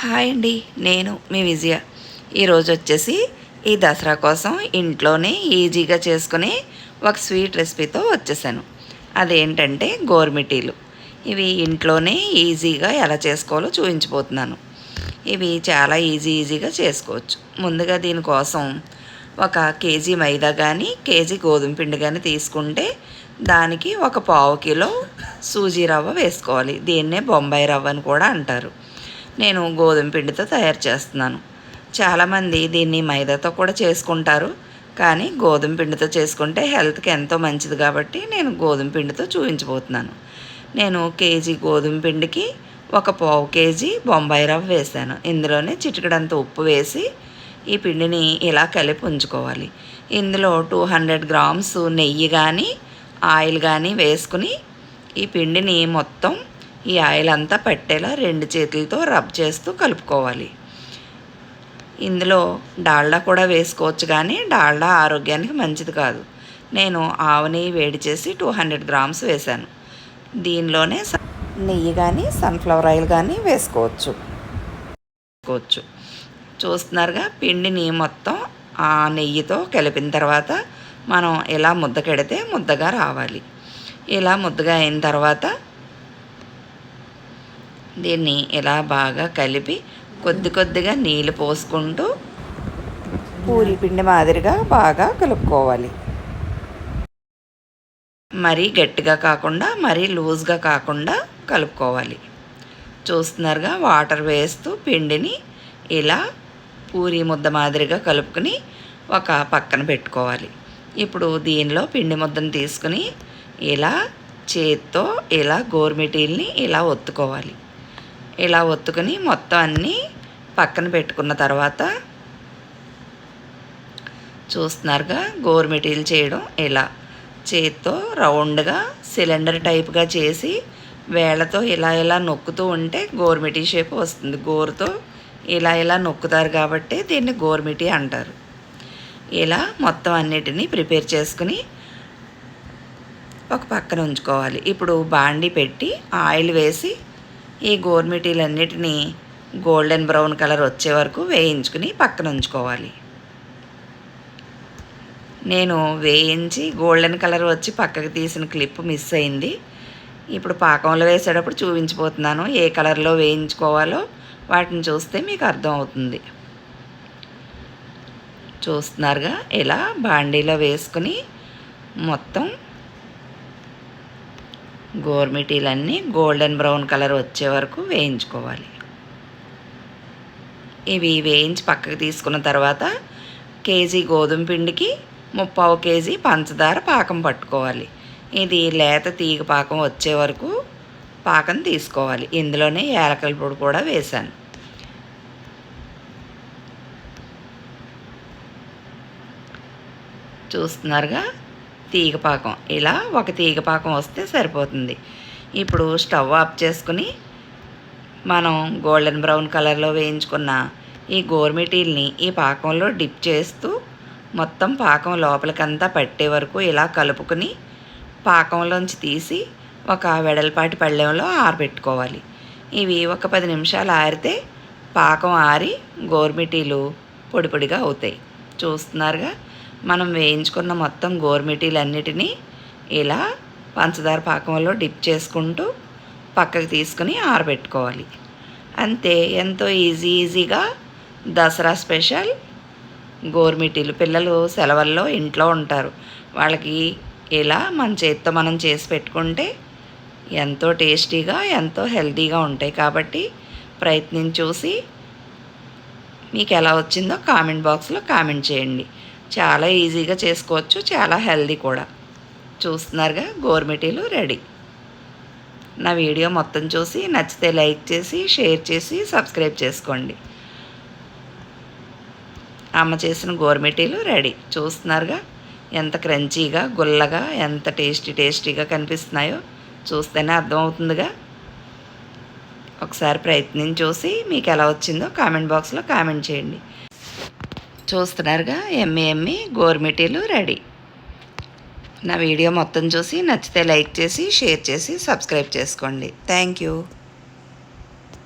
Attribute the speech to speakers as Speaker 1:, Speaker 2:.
Speaker 1: Hi అండి, నేను మీ విజయ. ఈరోజు వచ్చేసి ఈ దసరా కోసం ఇంట్లోనే ఈజీగా చేసుకునే ఒక స్వీట్ రెసిపీతో వచ్చేసాను. అదేంటంటే గోరుమిటీలు. ఇవి ఇంట్లోనే ఈజీగా ఎలా చేసుకోవాలో చూపించబోతున్నాను. ఇవి చాలా ఈజీగా చేసుకోవచ్చు. ముందుగా దీనికోసం ఒక కేజీ మైదా కానీ కేజీ గోధుమ పిండి కానీ తీసుకుంటే దానికి ఒక పావు కిలో సూజీ రవ్వ వేసుకోవాలి. దీన్నే బొంబాయి రవ్వ అని కూడా అంటారు. నేను గోధుమ పిండితో తయారు చేస్తున్నాను. చాలామంది దీన్ని మైదాతో కూడా చేసుకుంటారు, కానీ గోధుమ పిండితో చేసుకుంటే హెల్త్కి ఎంతో మంచిది కాబట్టి నేను గోధుమ పిండితో చూపించబోతున్నాను. నేను కేజీ గోధుమ పిండికి ఒక పావు కేజీ బొంబాయి రవ్వ వేసాను. ఇందులోనే చిటికెడంత ఉప్పు వేసి ఈ పిండిని ఇలా కలిపి ఉంచుకోవాలి. ఇందులో 200 గ్రామ్స్ నెయ్యి కానీ ఆయిల్ కానీ వేసుకుని ఈ పిండిని మొత్తం ఈ ఆయిల్ అంతా పట్టేలా 2 చేతులతో రబ్ చేస్తూ కలుపుకోవాలి. ఇందులో డాల్డా కూడా వేసుకోవచ్చు, కానీ డాల్డా ఆరోగ్యానికి మంచిది కాదు. నేను ఆవు నెయ్యి వేడి చేసి 200 గ్రామ్స్ వేశాను. దీనిలోనే నెయ్యి కానీ సన్ఫ్లవర్ ఆయిల్ కానీ వేసుకోవచ్చు. చూస్తున్నారుగా, పిండిని మొత్తం ఆ నెయ్యితో కలిపిన తర్వాత మనం ఇలా ముద్ద కెడితే ముద్దగా రావాలి. ఇలా ముద్దగా అయిన తర్వాత దీన్ని ఇలా బాగా కలిపి కొద్దిగా నీళ్ళు పోసుకుంటూ పూరి పిండి మాదిరిగా బాగా కలుపుకోవాలి. మరీ గట్టిగా కాకుండా మరీ లూజ్గా కాకుండా కలుపుకోవాలి. చూస్తున్నారుగా, వాటర్ వేస్తూ పిండిని ఇలా పూరి ముద్ద మాదిరిగా కలుపుకొని ఒక పక్కన పెట్టుకోవాలి. ఇప్పుడు దీనిలో పిండి ముద్దను తీసుకుని ఇలా చేత్తో ఇలా గోరుమిటీల్ని ఇలా ఒత్తుకోవాలి. ఇలా ఒత్తుకుని మొత్తం అన్నీ పక్కన పెట్టుకున్న తర్వాత చూస్తున్నారుగా, గోరుమిటీలు చేయడం ఇలా చేత్తో రౌండ్గా సిలిండర్ టైప్గా చేసి వేళ్ళతో ఇలా నొక్కుతూ ఉంటే గోరుమిటీ షేప్ వస్తుంది. గోరుతో ఇలా నొక్కుతారు కాబట్టి దీన్ని గోరుమిటీ అంటారు. ఇలా మొత్తం అన్నిటినీ ప్రిపేర్ చేసుకుని ఒక పక్కన ఉంచుకోవాలి. ఇప్పుడు బాండీ పెట్టి ఆయిల్ వేసి ఈ గోరుమిటీలన్నిటినీ గోల్డెన్ బ్రౌన్ కలర్ వచ్చే వరకు వేయించుకుని పక్కన ఉంచుకోవాలి. నేను వేయించి గోల్డెన్ కలర్ వచ్చి పక్కకు తీసిన క్లిప్ మిస్ అయింది. ఇప్పుడు పాకంలో వేసేటప్పుడు చూపించిపోతున్నాను. ఏ కలర్లో వేయించుకోవాలో వాటిని చూస్తే మీకు అర్థం అవుతుంది. చూస్తున్నారుగా, ఇలా బాండీలో వేసుకుని మొత్తం గోరుమిటీలన్నీ గోల్డెన్ బ్రౌన్ కలర్ వచ్చే వరకు వేయించుకోవాలి. ఇవి వేయించి పక్కకు తీసుకున్న తర్వాత కేజీ గోధుమ పిండికి 3/4 కేజీ పంచదార పాకం పట్టుకోవాలి. ఇది లేత తీగ పాకం వచ్చే వరకు పాకం తీసుకోవాలి. ఇందులోనే యాలకుల పొడి కూడా వేశాను. చూస్తున్నారుగా, తీగపాకం ఇలా ఒక తీగపాకం వస్తే సరిపోతుంది. ఇప్పుడు స్టవ్ ఆఫ్ చేసుకుని మనం గోల్డెన్ బ్రౌన్ కలర్లో వేయించుకున్న ఈ గోరుమిటీల్ని ఈ పాకంలో డిప్ చేస్తూ మొత్తం పాకం లోపలికంతా పట్టే వరకు ఇలా కలుపుకుని పాకంలోంచి తీసి ఒక వెడల్పాటి పళ్ళెంలో ఆరబెట్టుకోవాలి. ఇవి ఒక 10 నిమిషాలు ఆరితే పాకం ఆరి గోరుమిటీలు పొడి పొడిగా అవుతాయి. చూస్తున్నారుగా, మనం వేయించుకున్న మొత్తం గోరుమిటీలన్నిటినీ ఇలా పంచదార పాకంలో డిప్ చేసుకుంటూ పక్కకు తీసుకుని ఆరబెట్టుకోవాలి. అంతే, ఎంతో ఈజీగా దసరా స్పెషల్ గోరుమిటీలు. పిల్లలు సెలవుల్లో ఇంట్లో ఉంటారు, వాళ్ళకి ఇలా మన చేత్తో మనం చేసి పెట్టుకుంటే ఎంతో టేస్టీగా ఎంతో హెల్తీగా ఉంటాయి. కాబట్టి ప్రయత్నించి చూసి మీకు ఎలా వచ్చిందో కామెంట్ బాక్స్లో కామెంట్ చేయండి. చాలా ఈజీగా చేసుకోవచ్చు, చాలా హెల్తీ కూడా. చూస్తున్నారుగా, గోరుమిటీలు రెడీ. నా వీడియో మొత్తం చూసి నచ్చితే లైక్ చేసి షేర్ చేసి సబ్స్క్రైబ్ చేసుకోండి. అమ్మ చేసిన గోరుమిటీలు రెడీ. చూస్తున్నారుగా, ఎంత క్రంచీగా గుల్లగా ఎంత టేస్టీగా కనిపిస్తున్నాయో చూస్తేనే అర్థమవుతుందిగా. ఒకసారి ప్రయత్నించి చూసి మీకు ఎలా వచ్చిందో కామెంట్ బాక్స్లో కామెంట్ చేయండి. చూస్తున్నారుగా, ఎమ్మి గోరుమిటీలు రెడీ. నా వీడియో మొత్తం చూసి నచ్చితే లైక్ చేసి షేర్ చేసి సబ్స్క్రైబ్ చేసుకోండి. Thank you.